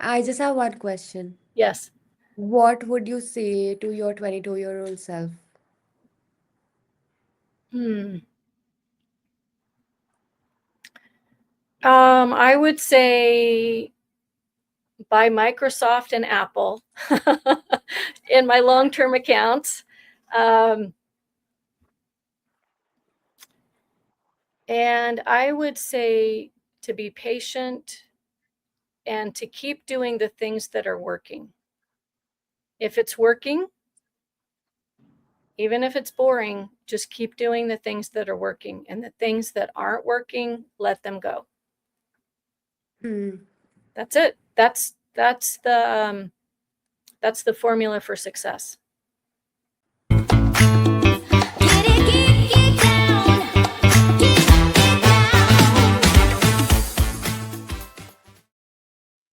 I just have one question. Yes. What would you say to your 22-year-old self? Hmm. I would say buy Microsoft and Apple in my long-term accounts. And I would say to be patient and to keep doing the things that are working. If it's working, even if it's boring, just keep doing the things that are working, and the things that aren't working, let them go. Hmm. That's it. That's the formula for success.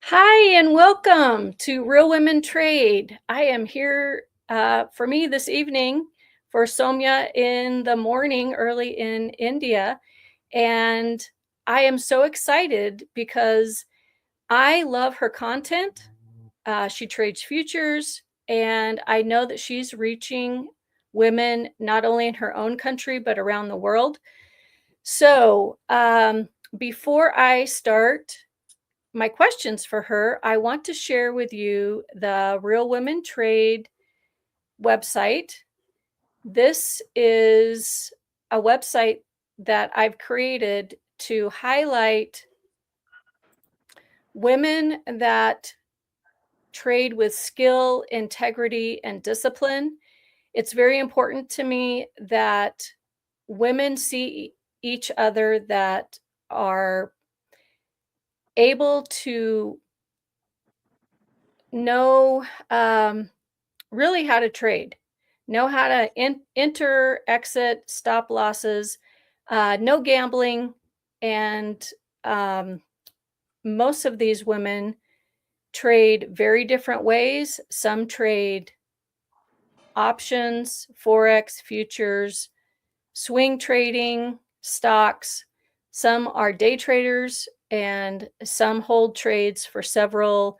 Hi, and welcome to Real Women Trade. I am here for me this evening, for Sowmya in the morning, early in India. And I am so excited because I love her content. She trades futures, and I know that she's reaching women not only in her own country, but around the world. So before I start my questions for her, I want to share with you the Real Women Trade website. This is a website that I've created to highlight women that trade with skill, integrity, and discipline. It's very important to me that women see each other that are able to know really how to trade, know how to enter, exit, stop losses, no gambling. And most of these women trade very different ways. Some trade options, forex, futures, swing trading, stocks. Some are day traders, and some hold trades for several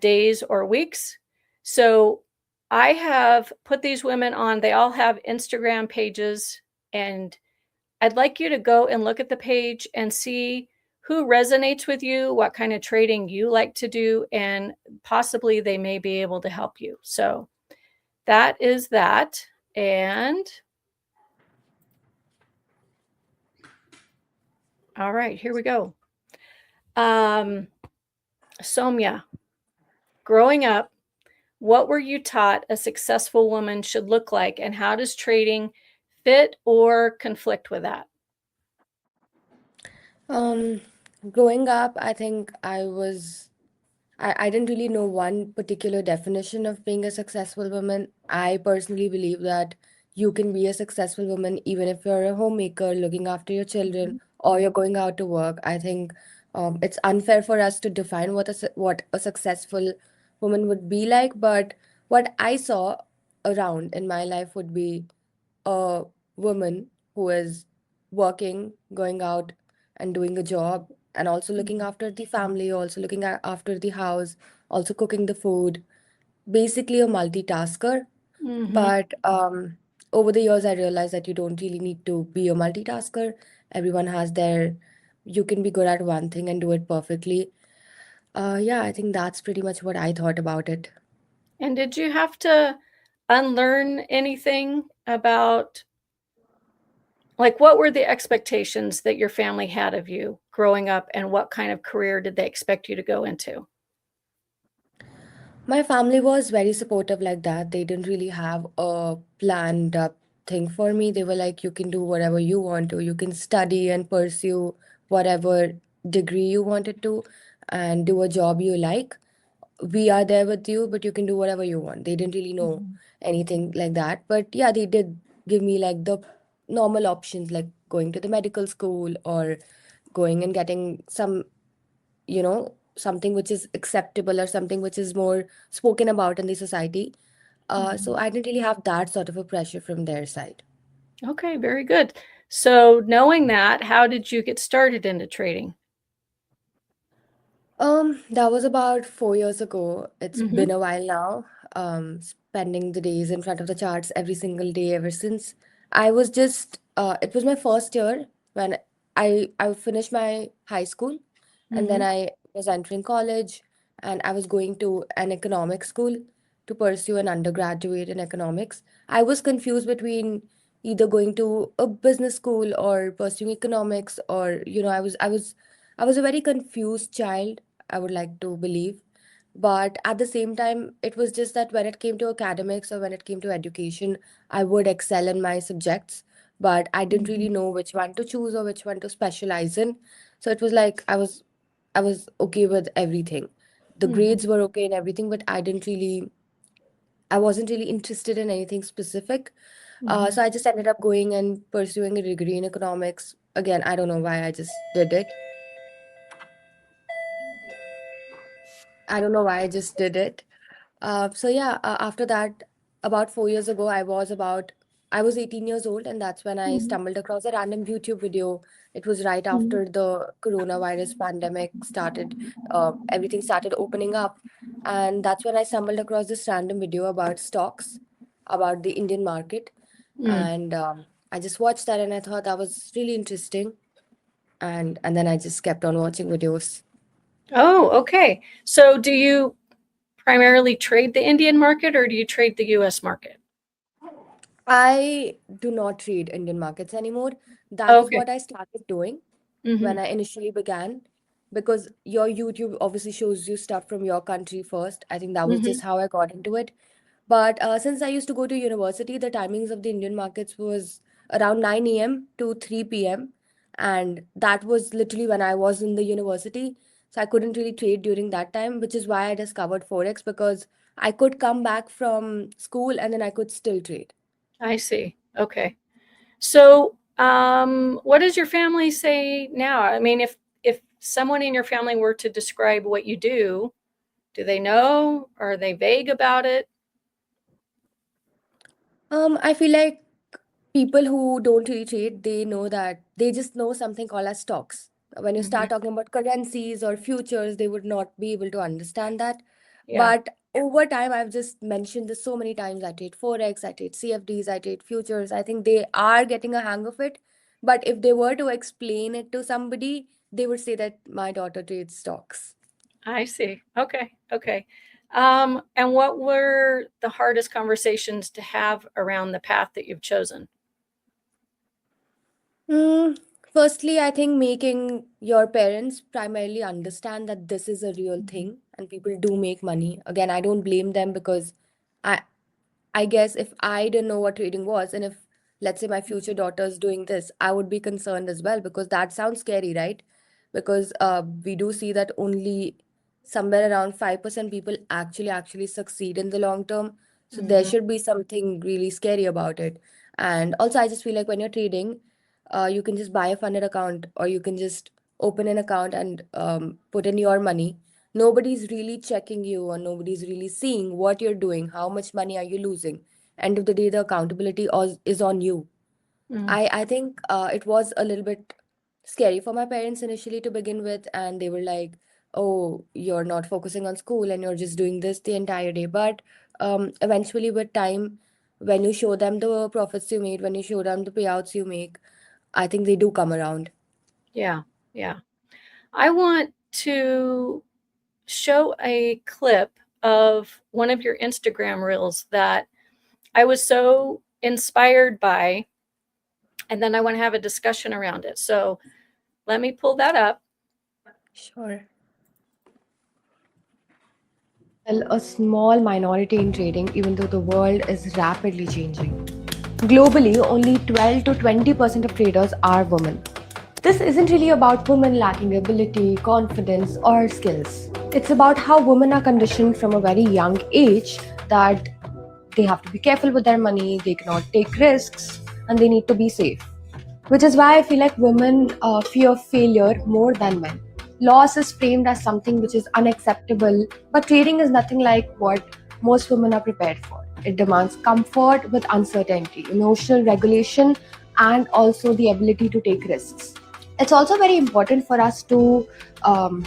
days or weeks. So I have put these women on, they all have Instagram pages, and I'd like you to go and look at the page and see who resonates with you, what kind of trading you like to do, and possibly they may be able to help you. So that is that. And all right, here we go. Sowmya, growing up, what were you taught a successful woman should look like, and how does trading fit or conflict with that? Um, Growing up, I think I didn't really know one particular definition of being a successful woman. I personally believe that you can be a successful woman even if you're a homemaker looking after your children or you're going out to work. I think it's unfair for us to define what a successful woman would be like, but what I saw around in my life would be a woman who is working, going out and doing a job, and also looking after the family, also looking after the house, also cooking the food. Basically, a multitasker. Mm-hmm. But over the years, I realized that you don't really need to be a multitasker. Everyone has you can be good at one thing and do it perfectly. Yeah, I think that's pretty much what I thought about it. And did you have to unlearn anything about, like, what were the expectations that your family had of you growing up, and what kind of career did they expect you to go into? My family was very supportive like that. They didn't really have a planned up thing for me. They were like, you can do whatever you want to. You can study and pursue whatever degree you wanted to and do a job you like. We are there with you, but you can do whatever you want. They didn't really know Mhm. anything like that. But yeah, they did give me like the normal options, like going to the medical school or going and getting something which is acceptable or something which is more spoken about in the society. So Mhm. I didn't really have that sort of a pressure from their side. Okay, very good. So knowing that, how did you get started into trading? That was about 4 years ago. It's Mm-hmm. been a while now. Spending the days in front of the charts every single day ever since. It was my first year when I finished my high school, and then Mm-hmm. I was entering college, and I was going to an economics school to pursue an undergraduate in economics. I was confused between either going to a business school or pursuing economics, or I was a very confused child, I would like to believe. But at the same time, it was just that when it came to academics or when it came to education, I would excel in my subjects, but I didn't Mm-hmm. really know which one to choose or which one to specialize in. So it was like I was okay with everything. The Mm-hmm. grades were okay and everything, but I wasn't really interested in anything specific. Mm-hmm. So I just ended up going and pursuing a degree in economics. Again, I don't know why I just did it. I don't know why I just did it. After that, about 4 years ago, I was 18 years old, and that's when I Mm-hmm. stumbled across a random YouTube video. It was right Mm-hmm. after the coronavirus pandemic started. Everything started opening up, and that's when I stumbled across this random video about stocks, about the Indian market, Mm. and I just watched that, and I thought that was really interesting, and then I just kept on watching videos. Oh, okay. So do you primarily trade the Indian market or do you trade the US market? I do not trade Indian markets anymore. That is Okay. what I started doing Mm-hmm. when I initially began, because your YouTube obviously shows you stuff from your country first. I think that was Mm-hmm. just how I got into it. But since I used to go to university, the timings of the Indian markets was around 9 a.m. to 3 p.m. And that was literally when I was in the university. So I couldn't really trade during that time, which is why I discovered Forex, because I could come back from school and then I could still trade. I see. Okay. So, what does your family say now? I mean, if someone in your family were to describe what you do they know? Are they vague about it? I feel like people who don't really trade, they know that they just know something called as stocks. When you Mm-hmm. start talking about currencies or futures, they would not be able to understand that. Yeah, But over time, I've just mentioned this so many times. I trade Forex, I trade CFDs, I trade futures. I think they are getting a hang of it. But if they were to explain it to somebody, they would say that my daughter trades stocks. I see. Okay, okay. And what were the hardest conversations to have around the path that you've chosen? Mm, Firstly, I think making your parents primarily understand that this is a real Mhm. thing and people do make money. Again, I don't blame them, because I I guess if I didn't know what trading was, and if, let's say, my future daughter's doing this, I would be concerned as well, because that sounds scary, right? Because we do see that only somewhere around 5% people actually succeed in the long term. So there Mhm. should be something really scary about it. And also, I just feel like when you're trading, you can just buy a funded account, or you can just open an account and put in your money. Nobody's really checking you, or nobody's really seeing what you're doing, how much money are you losing. End of the day, the accountability is on you. Mm. I think it was a little bit scary for my parents initially to begin with, and they were like, "Oh, you're not focusing on school and you're just doing this the entire day." But eventually, with time, when you show them the profits you made, when you show them the payouts you make, I think they do come around. Yeah, yeah. I want to show a clip of one of your Instagram reels that I was so inspired by, and then I want to have a discussion around it. So let me pull that up. Sure. Well, a small minority in trading, even though the world is rapidly changing. Globally, only 12 to 20% of traders are women. This isn't really about women lacking ability, confidence, or skills. It's about how women are conditioned from a very young age that they have to be careful with their money, they cannot take risks, and they need to be safe. Which is why I feel like women fear failure more than men. Loss is framed as something which is unacceptable, but trading is nothing like what most women are prepared for. It demands comfort with uncertainty, emotional regulation, and also the ability to take risks. It's also very important for us to um,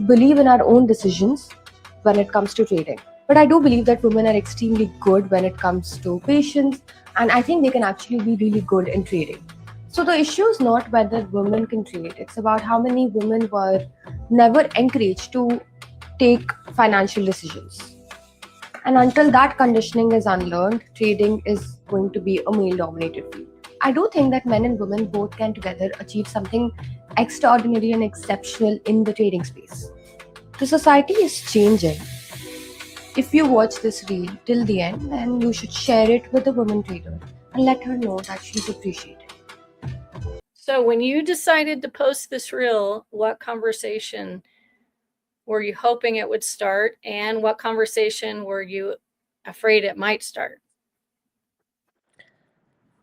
believe in our own decisions when it comes to trading. But I do believe that women are extremely good when it comes to patience, and I think they can actually be really good in trading. So the issue is not whether women can trade, it's about how many women were never encouraged to take financial decisions. And until that conditioning is unlearned, trading is going to be a male dominated field. I do think that men and women both can together achieve something extraordinary and exceptional in the trading space. The society is changing. If you watch this reel till the end, then you should share it with a woman trader and let her know that she's appreciated. So when you decided to post this reel, what conversation were you hoping it would start, and what conversation were you afraid it might start?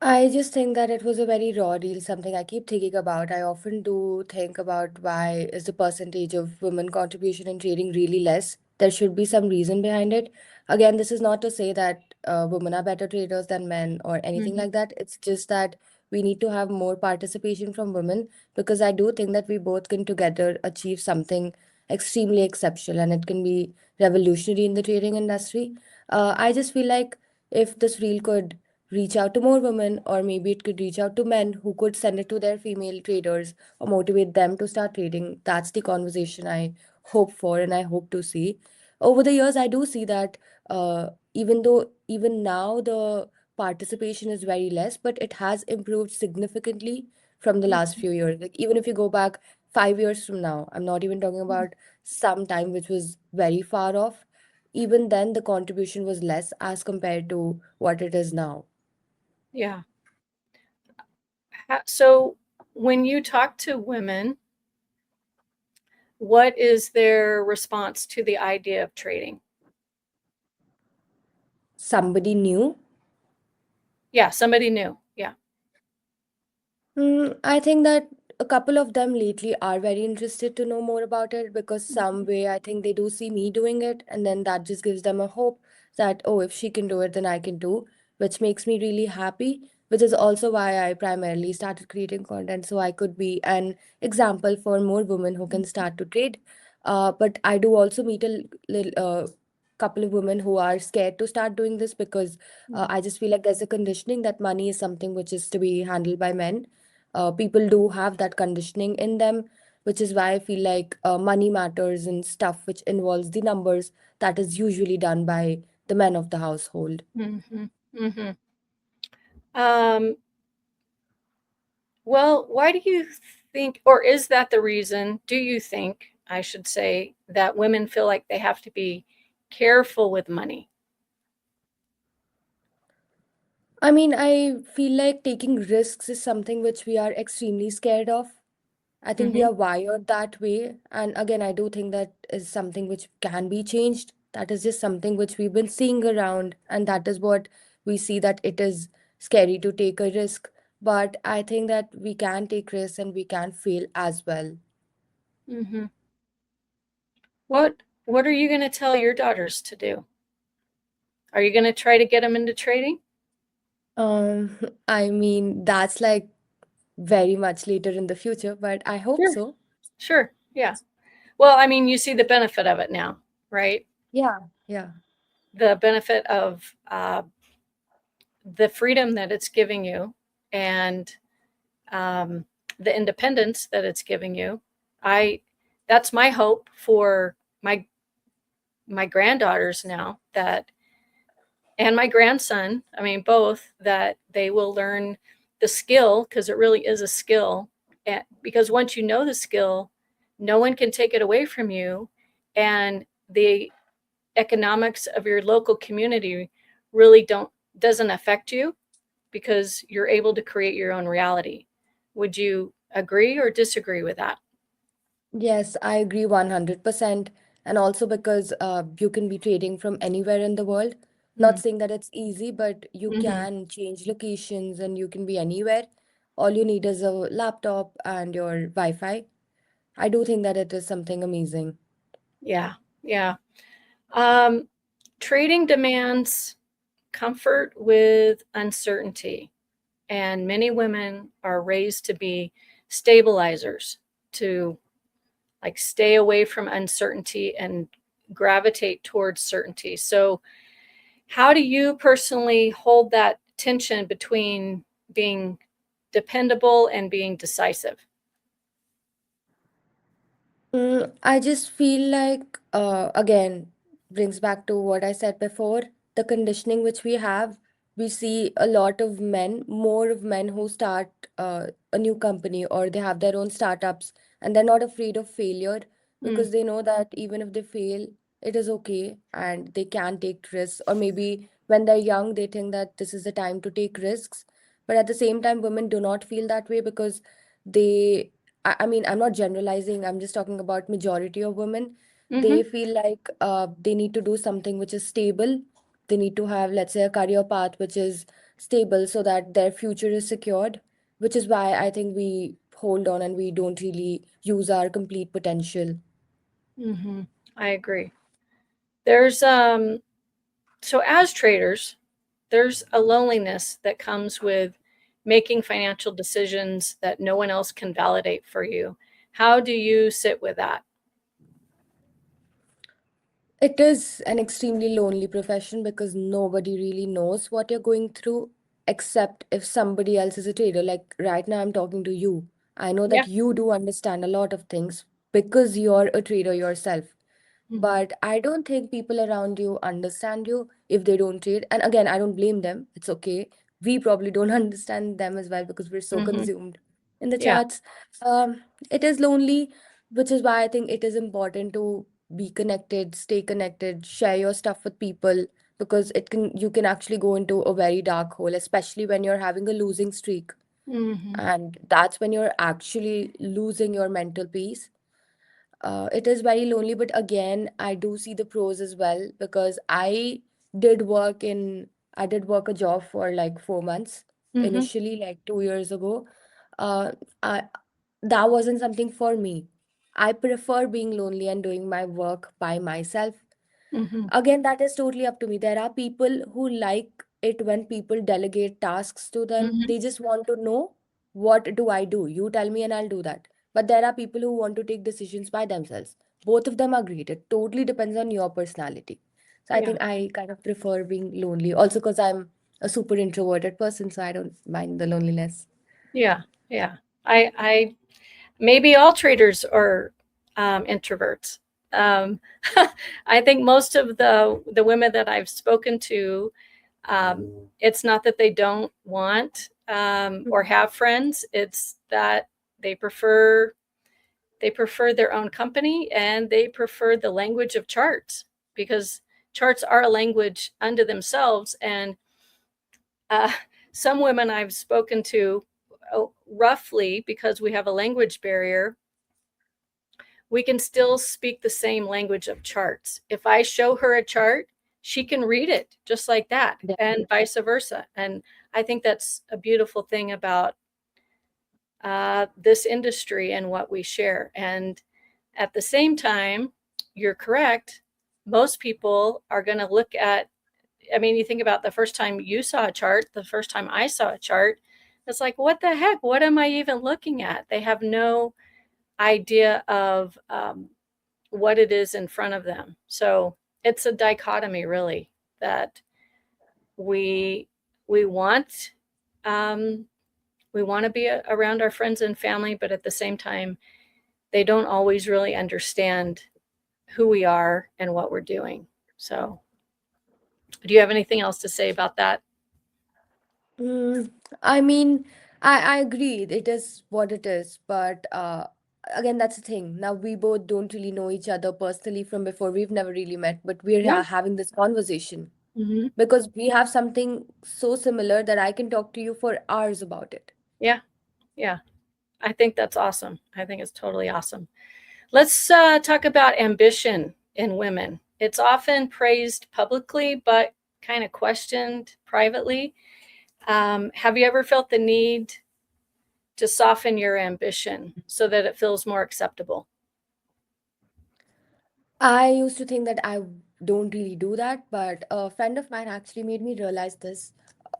I just think that it was a very raw deal, something I keep thinking about. I often do think about why is the percentage of women contribution in trading really less. There should be some reason behind it. Again, this is not to say that women are better traders than men or anything Mm-hmm. like that. It's just that we need to have more participation from women because I do think that we both can together achieve something extremely exceptional and it can be revolutionary in the trading industry. I just feel like if this reel could reach out to more women, or maybe it could reach out to men who could send it to their female traders or motivate them to start trading. That's the conversation I hope for and I hope to see. Over the years, I do see that even though even now the participation is very less, but it has improved significantly from the last few years. Like even if you go back 5 years from now, I'm not even talking about some time which was very far off. Even then, the contribution was less as compared to what it is now. Yeah. So when you talk to women, what is their response to the idea of trading? Somebody new. Yeah, somebody new. Yeah. I think that a couple of them lately are very interested to know more about it because some way I think they do see me doing it, and then that just gives them a hope that, oh, if she can do it, then I can do, which makes me really happy, which is also why I primarily started creating content so I could be an example for more women who can start to trade. But I do also meet a couple of women who are scared to start doing this because I just feel like there's a conditioning that money is something which is to be handled by men. People do have that conditioning in them, which is why I feel like money matters and stuff which involves the numbers that is usually done by the men of the household. Mm-hmm. Mm-hmm. Um, well, why do you think, or is that the reason, do you think, I should say, that women feel like they have to be careful with money? I mean, I feel like taking risks is something which we are extremely scared of. I think we Mm-hmm. are wired that way. And again, I do think that is something which can be changed. That is just something which we've been seeing around. And that is what we see that it is scary to take a risk. But I think that we can take risks and we can fail as well. Mm-hmm. What are you going to tell your daughters to do? Are you going to try to get them into trading? Um, I mean, that's like very much later in the future, but I hope Sure. so. Sure. Yeah. Well, I mean, you see the benefit of it now, right? Yeah, yeah. The benefit of the freedom that it's giving you, and um, the independence that it's giving you. I That's my hope for my granddaughters now, that, and my grandson, I mean both, that they will learn the skill, because it really is a skill, and because once you know the skill, no one can take it away from you, and the economics of your local community really doesn't affect you, because you're able to create your own reality. Would you agree or disagree with that? Yes, I agree 100%. And also because you can be trading from anywhere in the world. Not Mm. saying that it's easy, but you Mm-hmm. can change locations and you can be anywhere. All you need is a laptop and your Wi-Fi. I do think that it is something amazing. Yeah, yeah. Um, Trading demands comfort with uncertainty, and many women are raised to be stabilizers, to like stay away from uncertainty and gravitate towards certainty. So, how do you personally hold that tension between being dependable and being decisive? I just feel like, again, brings back to what I said before, the conditioning which we have. We see a lot of men, more of men who start a new company or they have their own startups and they're not afraid of failure Mm, because they know that even if they fail, it is okay and they can take risks. Or maybe when they're young, they think that this is the time to take risks. But at the same time, women do not feel that way because they I mean, I'm not generalizing. I'm just talking about majority of women. mm-hmm, They feel like they need to do something which is stable. They need to have, let's say, a career path which is stable so that their future is secured, which is why I think we hold on and we don't really use our complete potential. mm-hmm. I agree. There's so as traders, there's a loneliness that comes with making financial decisions that no one else can validate for you. How do you sit with that? It is an extremely lonely profession because nobody really knows what you're going through except if somebody else is a trader. Like right now, I'm talking to you. I know Yeah. that you do understand a lot of things because you're a trader yourself. Mm-hmm. But I don't think people around you understand you if they don't trade. And again, I don't blame them. It's okay. We probably don't understand them as well because we're so Mm-hmm. consumed in the Yeah. charts. It is lonely, which is why I think it is important to be connected, stay connected, share your stuff with people because it can you can actually go into a very dark hole, especially when you're having a losing streak. Mm-hmm. And that's when you're actually losing your mental peace. It is very lonely, but again, I do see the pros as well because I did work a job for like 4 months Mm-hmm. initially, like 2 years ago. Uh, I, that wasn't something for me. I prefer being lonely and doing my work by myself. Mm-hmm. Again, that is totally up to me. There are people who like it when people delegate tasks to them. Mm-hmm. They just want to know, what do I do? You tell me and I'll do that. But there are people who want to take decisions by themselves. Both of them are great. It totally depends on your personality. So I Yeah. think I kind of prefer being lonely. Also because I'm a super introverted person, so I don't mind the loneliness. Yeah. Yeah. I maybe all traders are introverts. Um, I think most of the women that I've spoken to, it's not that they don't want or have friends. It's that they prefer they prefer their own company and they prefer the language of charts because charts are a language unto themselves. And uh, some women I've spoken to, roughly because we have a language barrier, we can still speak the same language of charts. If I show her a chart, she can read it just like that, and Definitely. vice versa. And I think that's a beautiful thing about this industry and what we share. And at the same time, you're correct. Most people are going to look at, I mean, you think about the first time you saw a chart, the first time I saw a chart, it's like, what the heck? What am I even looking at? They have no idea of what it is in front of them. So it's a dichotomy, really, that we we want um, we want to be around our friends and family, but at the same time, they don't always really understand who we are and what we're doing. So, do you have anything else to say about that? Mm, I mean, I agree. It is what it is. But again, that's the thing. Now, we both don't really know each other personally from before. We've never really met, but we're Yeah. having this conversation Hmm. because we have something so similar that I can talk to you for hours about it. Yeah. Yeah. I think that's awesome. I think it's totally awesome. Let's talk about ambition in women. It's often praised publicly, but kind of questioned privately. Have you ever felt the need to soften your ambition so that it feels more acceptable? I used to think that I don't really do that, but a friend of mine actually made me realize this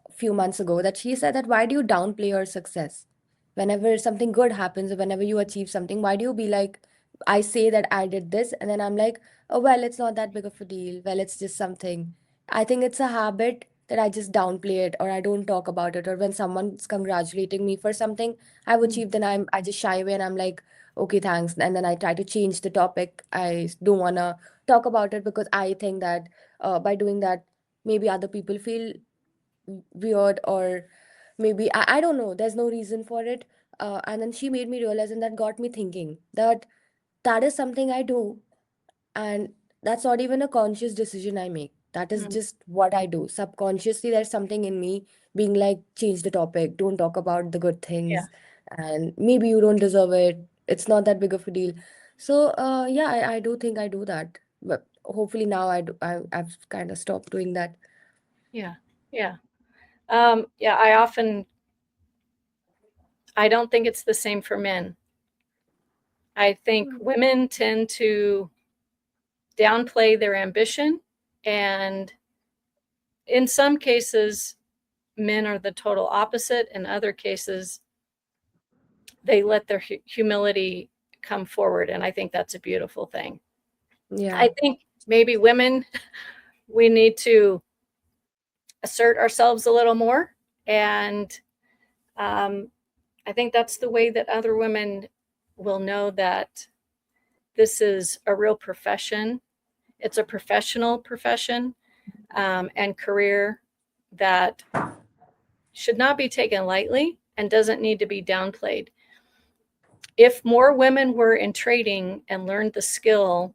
a few months ago that she said that why do you downplay your success? Whenever something good happens or whenever you achieve something, why do you be like, I say that I did this, and then I'm like, oh, well, it's not that big of a deal. Well, it's just something. I think it's a habit that I just downplay it or I don't talk about it. Or when someone's congratulating me for something I've achieved, then I just shy away and I'm like, okay, thanks. And then I try to change the topic. I don't wanna talk about it because I think that by doing that, maybe other people feel weird, or maybe I don't know. There's no reason for it. And then she made me realize, and that got me thinking that that is something I do, and that's not even a conscious decision I make. That is Mm. just what I do. Subconsciously, there's something in me being like, change the topic, don't talk about the good Yeah. things, and maybe you don't deserve it. It's not that big of a deal. So, yeah, I do think I do that. But hopefully now I've kind of stopped doing that. Yeah. Yeah. Yeah. I don't think it's the same for men. I think Mm. women tend to downplay their ambition, and in some cases, men are the total opposite. In other cases, they let their humility come forward, and I think that's a beautiful thing. Yeah. I think maybe women, we need to assert ourselves a little more, and um, I think that's the way that other women will know that this is a real profession. It's a professional profession, and career that should not be taken lightly and doesn't need to be downplayed. If more women were in trading and learned the skill,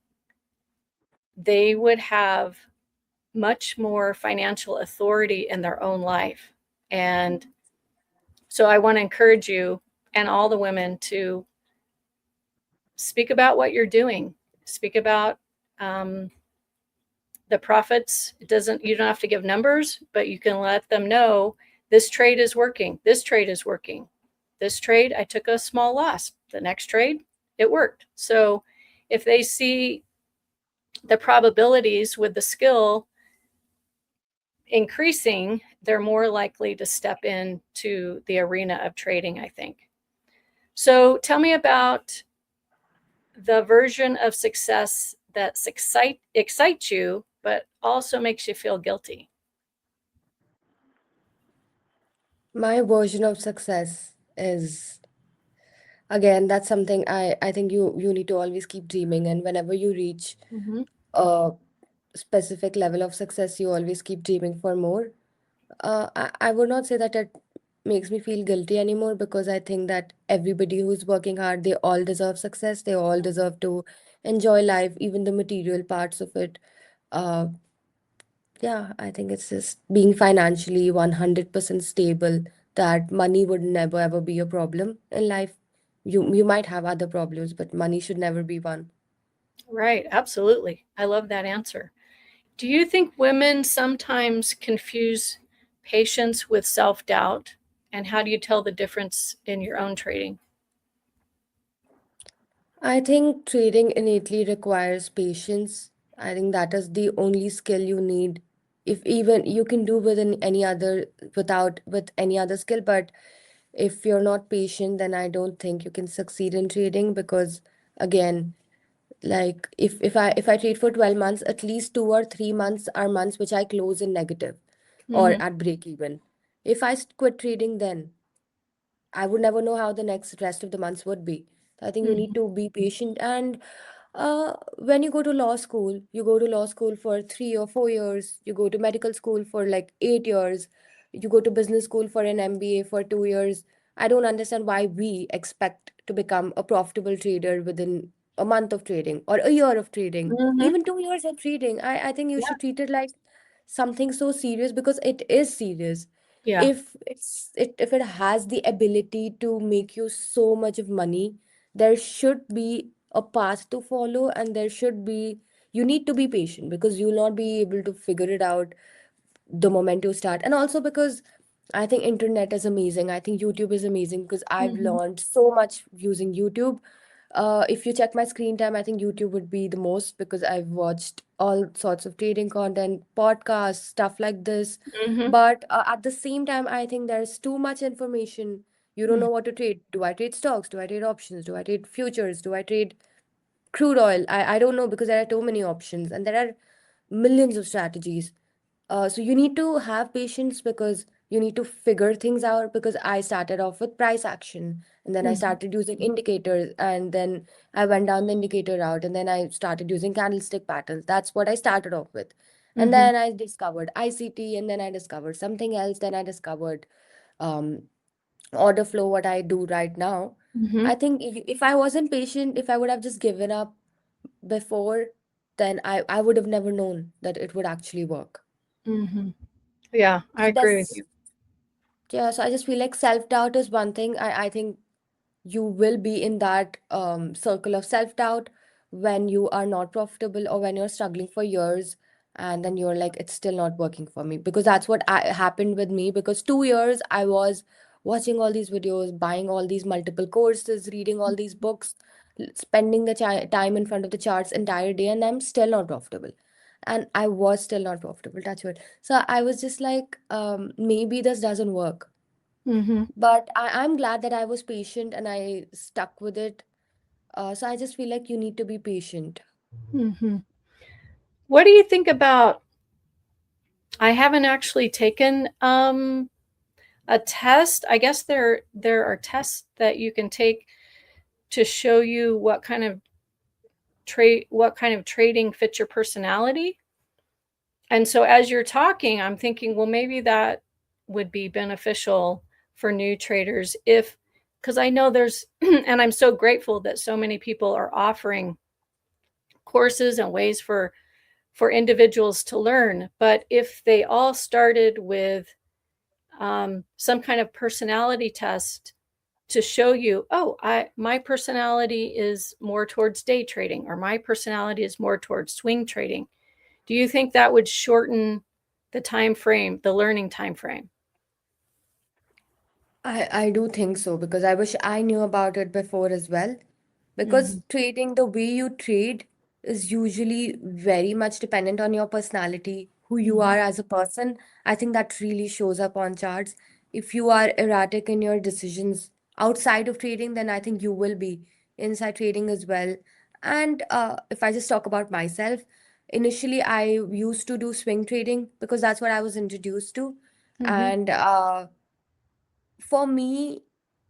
they would have much more financial authority in their own life. And so I want to encourage you and all the women to speak about what you're doing, speak about um, the profits. It doesn't, you don't have to give numbers, but you can let them know this trade is working. This trade is working. This trade, I took a small loss. The next trade, it worked. So if they see the probabilities with the skill increasing, they're more likely to step into the arena of trading, I think. So tell me about the version of success that excites you, but also makes you feel guilty. My version of success is, again, that's something I think you need to always keep dreaming, and whenever you reach Mm-hmm. a specific level of success, you always keep dreaming for more. I would not say that it makes me feel guilty anymore, because I think that everybody who's working hard, they all deserve success. They all deserve to enjoy life, even the material parts of it. Uh, yeah, I think it's just being financially 100% stable, that money would never ever be a problem in life. You might have other problems, but money should never be one. Right, absolutely. I love that answer. Do you think women sometimes confuse patience with self doubt? And how do you tell the difference in your own trading? I think trading innately requires patience. I think that is the only skill you need. If even you can do any other, without with any other skill, but if you're not patient, then I don't think you can succeed in trading, because again, like if I trade for 12 months, at least 2 or 3 months are months which I close in negative or Mm-hmm. at break even. If I quit trading, then I would never know how the next rest of the months would be. So I think you need Mm-hmm. to be patient. And when you go to law school, you go to law school for 3 or 4 years, you go to medical school for like 8 years, you go to business school for an MBA for 2 years. I don't understand why we expect to become a profitable trader within a month of trading or a year of trading, Mm-hmm. even 2 years of trading. I think you Yeah. should treat it like something so serious, because it is serious. Yeah. If it has the ability to make you so much of money, there should be a path to follow, and there should be, you need to be patient, because you'll not be able to figure it out the moment you start. And also because I think internet is amazing. I think YouTube is amazing, because I've Mm-hmm. learned so much using YouTube. If you check my screen time, I think YouTube would be the most, because I've watched all sorts of trading content, podcasts, stuff like this. Mm-hmm. But at the same time, I think there's too much information. You don't know what to trade. Do I trade stocks? Do I trade options? Do I trade futures? Do I trade crude oil. I don't know because there are too many options and there are millions of strategies. So you need to have patience because you need to figure things out, because I started off with price action and then I Mhm. started using indicators, and then I went down the indicator route, and then I started using candlestick patterns. That's what I started off with. And Mhm. then I discovered ICT, and then I discovered something else. Then I discovered um, order flow, what I do right now. Mhm. I think if I wasn't patient, if I would have just given up before, then I would have never known that it would actually work. Mhm. Yeah, I So agree with that's, you. yeah, so I just feel like self-doubt is one thing. I think you will be in that circle of self-doubt when you are not profitable or when you're struggling for years, and then you're like, it's still not working for me. Because that's what happened with me, because 2 years I was watching all these videos, buying all these multiple courses, reading all these books, spending the time in front of the charts entire day, and I'm still not profitable. And I was still not profitable, touch wood. So I was just like, maybe this doesn't work. Mhm. But I'm glad that I was patient and I stuck with it. So I just feel like you need to be patient. Mhm. What do you think about, I haven't actually taken a test. I guess there are tests that you can take to show you what kind of trading fits your personality. And so as you're talking, I'm thinking, well, maybe that would be beneficial for new traders if, because I know there's, and I'm so grateful that so many people are offering courses and ways for individuals to learn. But if they all started with some kind of personality test to show you, oh, my personality is more towards day trading, or my personality is more towards swing trading. Do you think that would shorten the time frame, the learning time frame? I do think so, because I wish I knew about it before as well. Because Mhm. trading, the way you trade is usually very much dependent on your personality, who you Mhm. are as a person. I think that really shows up on charts. If you are erratic in your decisions outside of trading, then I think you will be inside trading as well. And if I just talk about myself, initially I used to do swing trading because that's what I was introduced to. Mhm. And for me,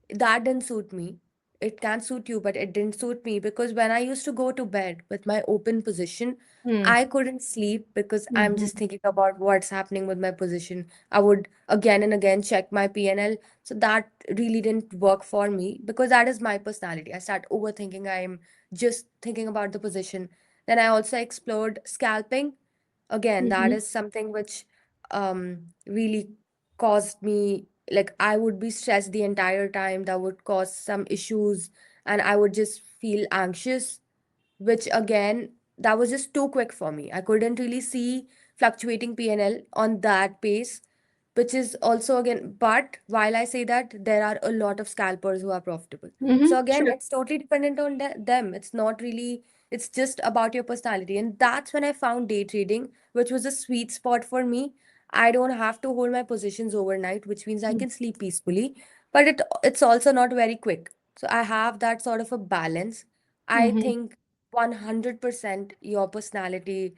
that didn't suit me. It can suit you, but it didn't suit me, because when I used to go to bed with my open position, Mm. I couldn't sleep because I'm just Mhm. thinking about what's happening with my position. I would again and again check my PNL. So that really didn't work for me, because that is my personality. I start overthinking. I'm just thinking about the position. Then I also explored scalping. Again, that Mhm. is something which really caused me, like, I would be stressed the entire time. That would cause some issues, and I would just feel anxious, which again, that was just too quick for me. I couldn't really see fluctuating PNL on that pace, which is also again, but while I say that, there are a lot of scalpers who are profitable. So Mhm. again, Sure. it's totally dependent on them. It's not really, it's just about your personality. And that's when I found day trading, which was a sweet spot for me. I don't have to hold my positions overnight, which means I Mm. can sleep peacefully, but it's also not very quick. So I have that sort of a balance. I Mhm. think 100% your personality,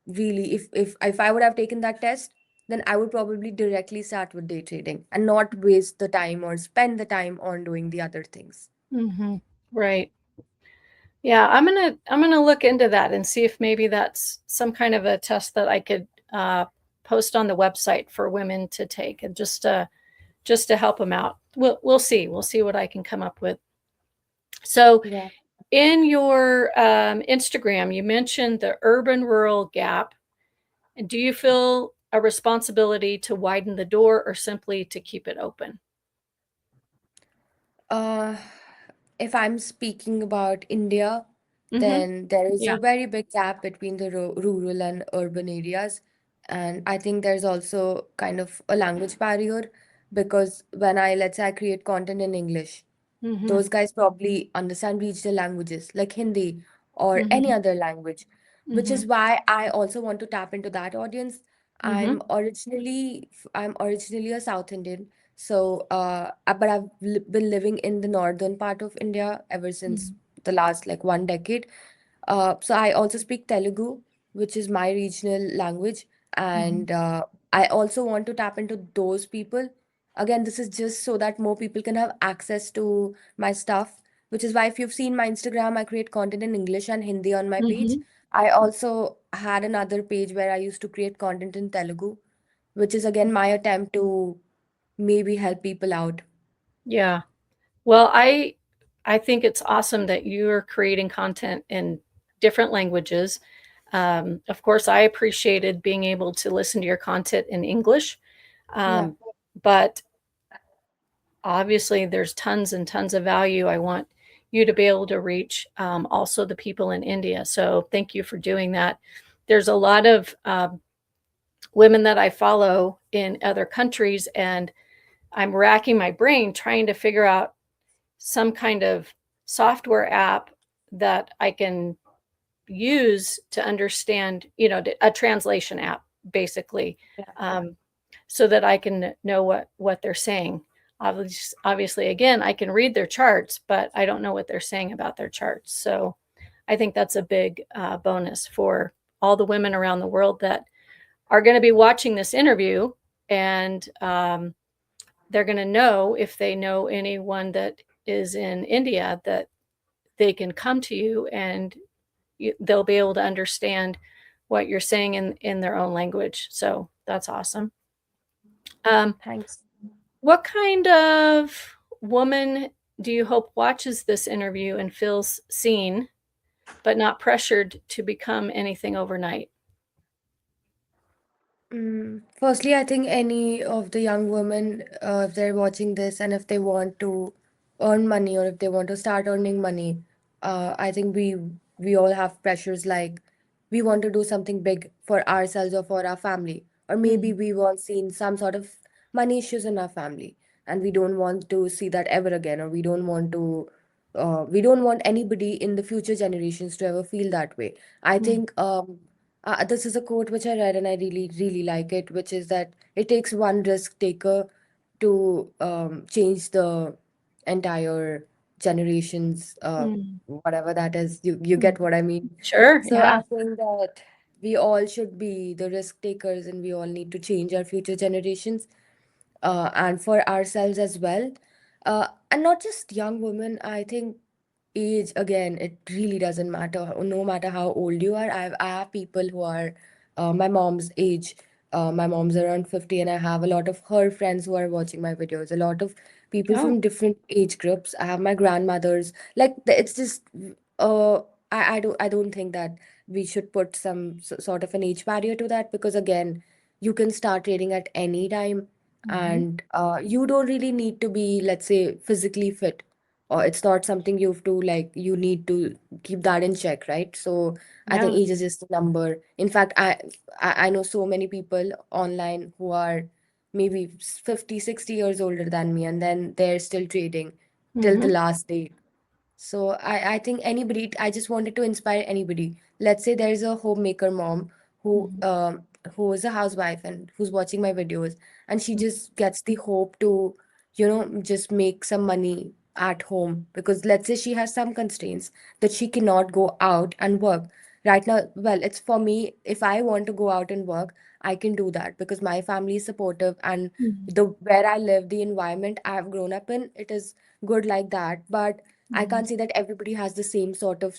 really, if I would have taken that test, then I would probably directly start with day trading and not waste the time or spend the time on doing the other things. Mhm. Right. Yeah, I'm gonna look into that and see if maybe that's some kind of a test that I could post on the website for women to take, and just to help them out. We'll see. We'll see what I can come up with. So, Yeah. in your Instagram, you mentioned the urban-rural gap. And do you feel a responsibility to widen the door or simply to keep it open? Uh, if I'm speaking about India, Mhm. then there is Yeah. a very big gap between the rural and urban areas. And I think there's also kind of a language barrier, because when let's say I create content in English, Mhm. those guys probably understand regional languages like Hindi or any Mhm. other language, which Mhm. is why I also want to tap into that audience. Mhm. I'm originally a South Indian, so but I've been living in the northern part of India ever since Mhm. the last like 1 decade. So I also speak Telugu, which is my regional language, Mhm. and I also want to tap into those people. Again, this is just so that more people can have access to my stuff, which is why if you've seen my Instagram, I create content in English and Hindi on my page. Mhm. I also had another page where I used to create content in Telugu, which is again my attempt to maybe help people out. Yeah. Well, I think it's awesome that you're creating content in different languages. Of course, I appreciated being able to listen to your content in English, Yeah, um, but obviously, there's tons and tons of value. I want you to be able to reach also the people in India. So, thank you for doing that. There's a lot of women that I follow in other countries, and I'm racking my brain trying to figure out some kind of software app that I can use to understand, a translation app basically, yeah. um, so that I can know what they're saying. Obviously, again, I can read their charts, but I don't know what they're saying about their charts. So I think that's a big bonus for all the women around the world that are going to be watching this interview, and they're going to know, if they know anyone that is in India, that they can come to you, and they'll be able to understand what you're saying in their own language. So that's awesome. Um, Thanks. what kind of woman do you hope watches this interview and feels seen, but not pressured to become anything overnight? Firstly, I think any of the young women, if they're watching this and if they want to earn money or if they want to start earning money, I think we all have pressures like we want to do something big for ourselves or for our family, or maybe Mm, we've all seen some sort of money issues in our family, and we don't want to see that ever again, or we don't want anybody in the future generations to ever feel that way. I mm, think this is a quote which I read and I really, really like it, which is that it takes one risk taker to change the entire generation's mm, whatever that is. You mm. get what I mean? Sure. So Yeah. I think that we all should be the risk takers and we all need to change our future generations and for ourselves as well. And not just young women, I think age again, it really doesn't matter. No matter how old you are, I have people who are my mom's age. My mom's around 50, and I have a lot of her friends who are watching my videos. A lot of people Oh. from different age groups. I have my grandmothers. Like it's just uh, I don't think that we should put some sort of an age barrier to that because again, you can start trading at any time, Mhm. and you don't really need to be, let's say, physically fit, or it's not something you have to like you need to keep that in check, right? So I think Yeah. age is just a number. In fact, I know so many people online who are maybe 50, 60 years older than me, and then they're still trading till the Mhm. last day. So I think anybody, I just wanted to inspire anybody. Let's say there's a homemaker mom Mhm. who is a housewife and who's watching my videos, and she Mm, just gets the hope to, just make some money at home, because let's say she has some constraints that she cannot go out and work right now. Well, it's for me, if I want to go out and work, I can do that because my family is supportive, and mhm, the where I live, the environment I've grown up in, it is good like that. But I mhm. can't say that everybody has the same sort of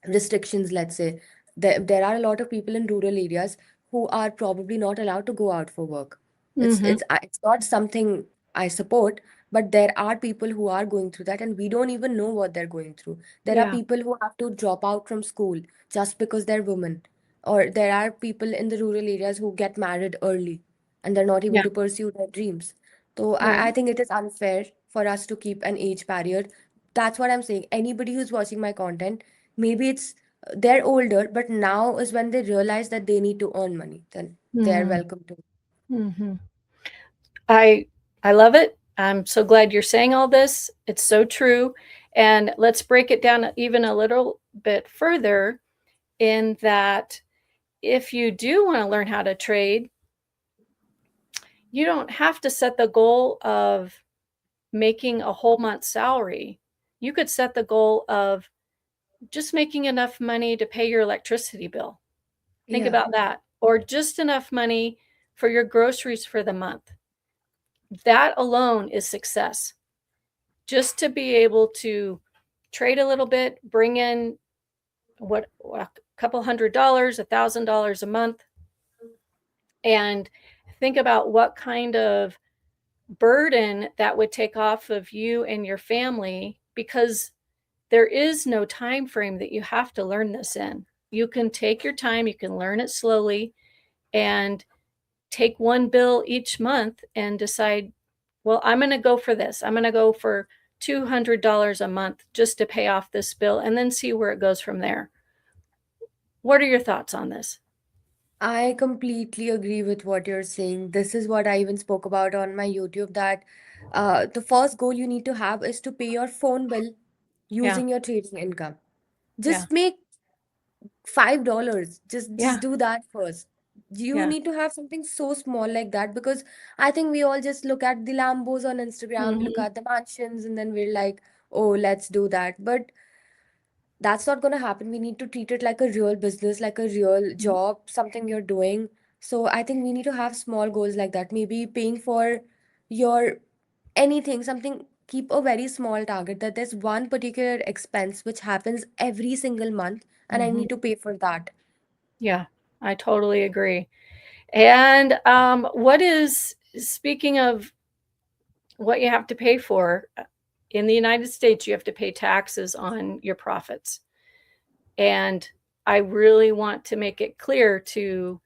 restrictions, let's say. There are a lot of people in rural areas who are probably not allowed to go out for work. Mhm. It's not something I support, but there are people who are going through that, and we don't even know what they're going through. There are Yeah. people who have to drop out from school just because they're women, or there are people in the rural areas who get married early and they're not able Yeah. to pursue their dreams. So Right. I think it is unfair for us to keep an age barrier. That's what I'm saying. Anybody who's watching my content, maybe it's they're older, but now is when they realize that they need to earn money. Then they're Mm, welcome to. mhm. I I love it. I'm so glad you're saying all this. It's so true. And let's break it down even a little bit further, in that if you do want to learn how to trade, you don't have to set the goal of making a whole month's salary. You could set the goal of just making enough money to pay your electricity bill. Think Yeah. about that. Or just enough money for your groceries for the month. That alone is success. Just to be able to trade a little bit, bring in what a couple $100, $1,000 a month, and think about what kind of burden that would take off of you and your family, because there is no time frame that you have to learn this in. You can take your time, you can learn it slowly, and take one bill each month and decide, well, I'm going to go for this. I'm going to go for $200 a month just to pay off this bill, and then see where it goes from there. What are your thoughts on this? I completely agree with what you're saying. This is what I even spoke about on my YouTube that the first goal you need to have is to pay your phone bill Yeah, using your trading income. yeah, Just make $5. Just yeah, do that first. You yeah. need to have something so small like that because I think we all just look at the Lambos on Instagram, look Mm-hmm. at the mansions, and then we're like, oh, let's do that. But that's not going to happen. We need to treat it like a real business, like a real job, something you're doing. So I think we need to have small goals like that. Maybe paying for your anything, something, keep a very small target that there's one particular expense which happens every single month and I Mm-hmm. need to pay for that. Yeah, I totally agree. And what is, speaking of what you have to pay for, in the United States, you have to pay taxes on your profits. And I really want to make it clear to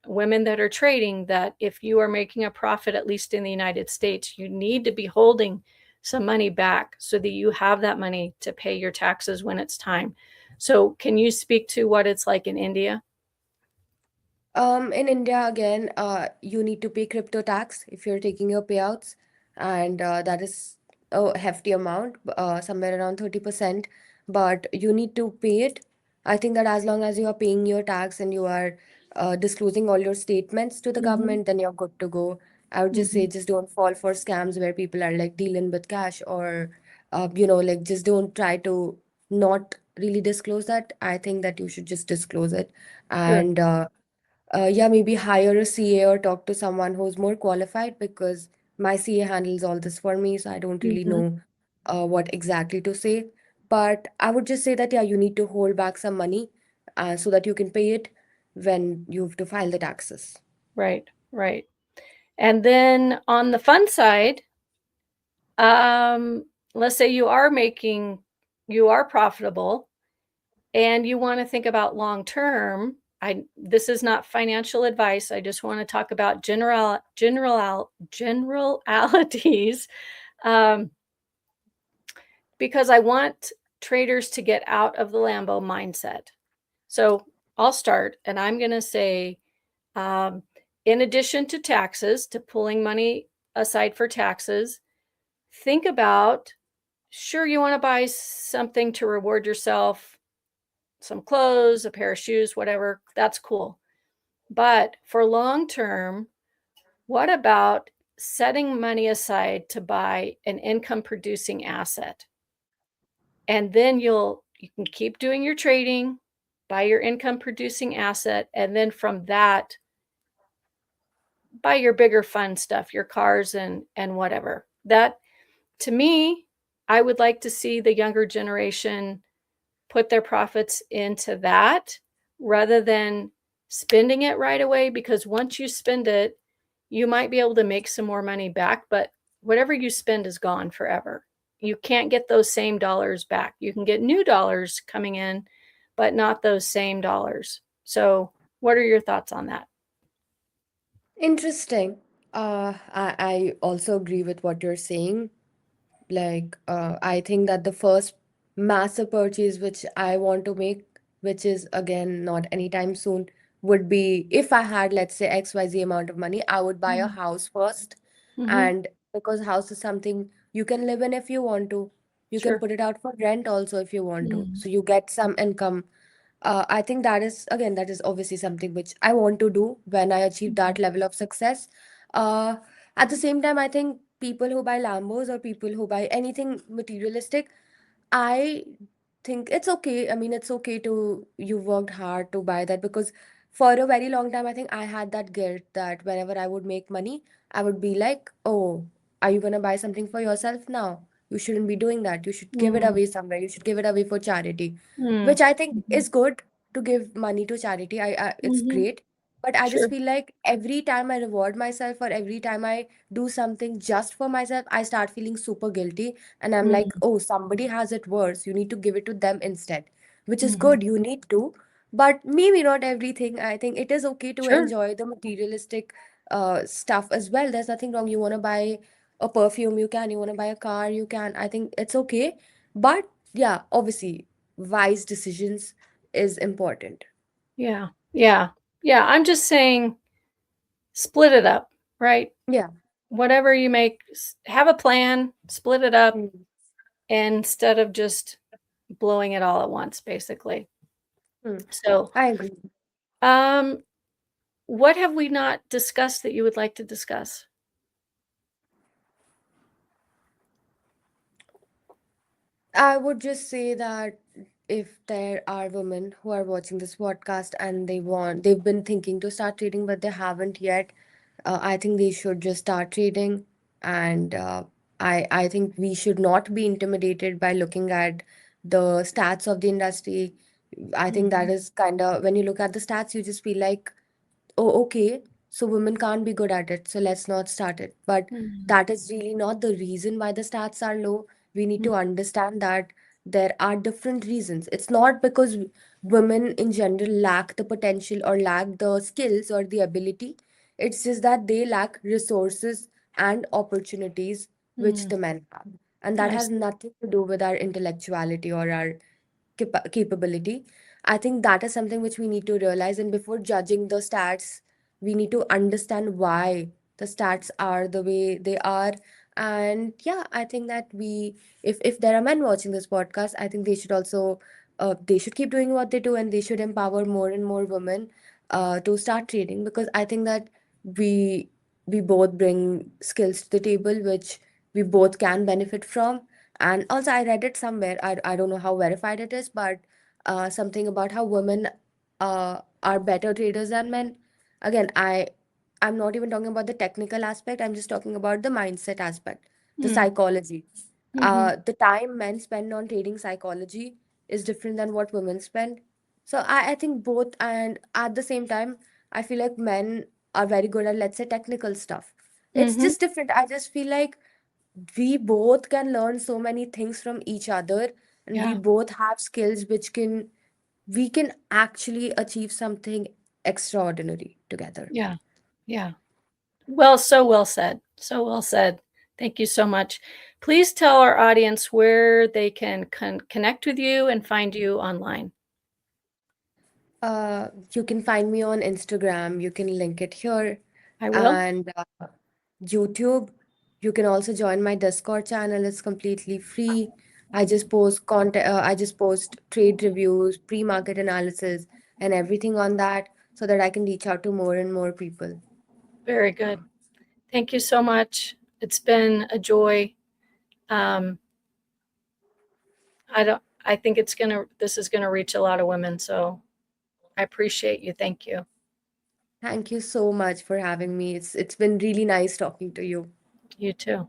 women that are trading that if you are making a profit, at least in the United States, you need to be holding some money back so that you have that money to pay your taxes when it's time. So, can you speak to what it's like in India? In India, again, you need to pay crypto tax if you're taking your payouts, and that is a hefty amount, somewhere around 30%. But you need to pay it. I think that as long as you are paying your tax and you are disclosing all your statements to the Mm-hmm. government, then you're good to go. I would just Mm-hmm. say just don't fall for scams where people are like dealing with cash or, like just don't try to not really disclose that. I think that you should just disclose it. Good. And yeah, maybe hire a CA or talk to someone who's more qualified because my CA handles all this for me, so I don't really Mm-hmm. know what exactly to say. But I would just say that, yeah, you need to hold back some money so that you can pay it when you have to file the taxes. Right, right. And then on the fun side, let's say you are profitable and you want to think about long term. This is not financial advice. I just want to talk about generalities, um, because I want traders to get out of the Lambo mindset. So I'll start, and I'm going to say, um, in addition to taxes, to pulling money aside for taxes, think about, sure, you want to buy something to reward yourself, some clothes, a pair of shoes, whatever, that's cool. But for long term, what about setting money aside to buy an income producing asset? And then you can keep doing your trading, buy your income producing asset, and then from that, buy your bigger fun stuff, your cars and whatever. That, to me, I would like to see the younger generation put their profits into that rather than spending it right away, because once you spend it, you might be able to make some more money back, but whatever you spend is gone forever. You can't get those same dollars back. You can get new dollars coming in, but not those same dollars. So, what are your thoughts on that? Interesting. I also agree with what you're saying. Like, I think that the first massive purchase which I want to make, which is again not anytime soon, would be if I had, let's say, XYZ amount of money, I would buy a Mhm. house first. Mhm. And because house is something you can live in if you want to, you can Sure. put it out for rent also if you want to. Mhm. So you get some income. I think that is, again, that is obviously something which I want to do when I achieve that Mhm. level of success. Uh, at the same time, I think people who buy Lambos or people who buy anything materialistic, I think it's okay. I mean, it's okay to you worked hard to buy that, because for a very long time, I think I had that guilt that whenever I would make money, I would be like, oh, are you gonna buy something for yourself now? You shouldn't be doing that. You should give it Mm, away somewhere. You should give it away for charity, mm, which I think is good to give money to charity. It's mm-hmm. great. But I just Sure. feel like every time I reward myself or every time I do something just for myself, I start feeling super guilty, and I'm like, Mm, oh, somebody has it worse. You need to give it to them instead, which is mm-hmm. good. You need to, but maybe not everything. I think it is okay to Sure. enjoy the materialistic stuff as well. There's nothing wrong. You want to buy a perfume, you can. You want to buy a car, you can. I think it's okay. But yeah, obviously, wise decisions is important. Yeah. Yeah. Yeah. I'm just saying split it up, right? Yeah. Whatever you make, have a plan, split it up Mm. instead of just blowing it all at once, basically. Mm. So, I agree. um, what have we not discussed that you would like to discuss? I would just say that if there are women who are watching this podcast and they've been thinking to start trading, but they haven't yet, I think they should just start trading. And I think we should not be intimidated by looking at the stats of the industry. I think that Mhm. is kind of, when you look at the stats, you just feel like, oh, okay, so women can't be good at it, so let's not start it. But Mhm. that is really not the reason why the stats are low. We need Mm, to understand that there are different reasons. It's not because women in general lack the potential or lack the skills or the ability. It's just that they lack resources and opportunities which mm, the men have. And that I has see. nothing to do with our intellectuality or our capability. I think that is something which we need to realize. And before judging the stats, we need to understand why the stats are the way they are. And yeah, I think that if there are men watching this podcast, I think they should also they should keep doing what they do, and they should empower more and more women to start trading, because I think that we we both bring skills to the table which we both can benefit from. And also, I read it somewhere. I don't know how verified it is, but something about how women are better traders than men. Again, I'm not even talking about the technical aspect. I'm just talking about the mindset aspect, the Mm, psychology. mhm. The time men spend on trading psychology is different than what women spend. So I think both, and at the same time, I feel like men are very good at, let's say, technical stuff. It's Mhm. just different. I just feel like we both can learn so many things from each other, and we Yeah. both have skills which can we can actually achieve something extraordinary together. Yeah. Yeah. Well, so well said. So well said. Thank you so much. Please tell our audience where they can connect with you and find you online. You can find me on Instagram, you can link it here, I will. and YouTube. You can also join my Discord channel. It's completely free. I just post content. I just post trade reviews, pre-market analysis, and everything on that, so that I can reach out to more and more people. Very good. Thank you so much. It's been a joy. Um, I don't. I think this is gonna reach a lot of women. So I appreciate you. Thank you. Thank you so much for having me. It's been really nice talking to you. You too.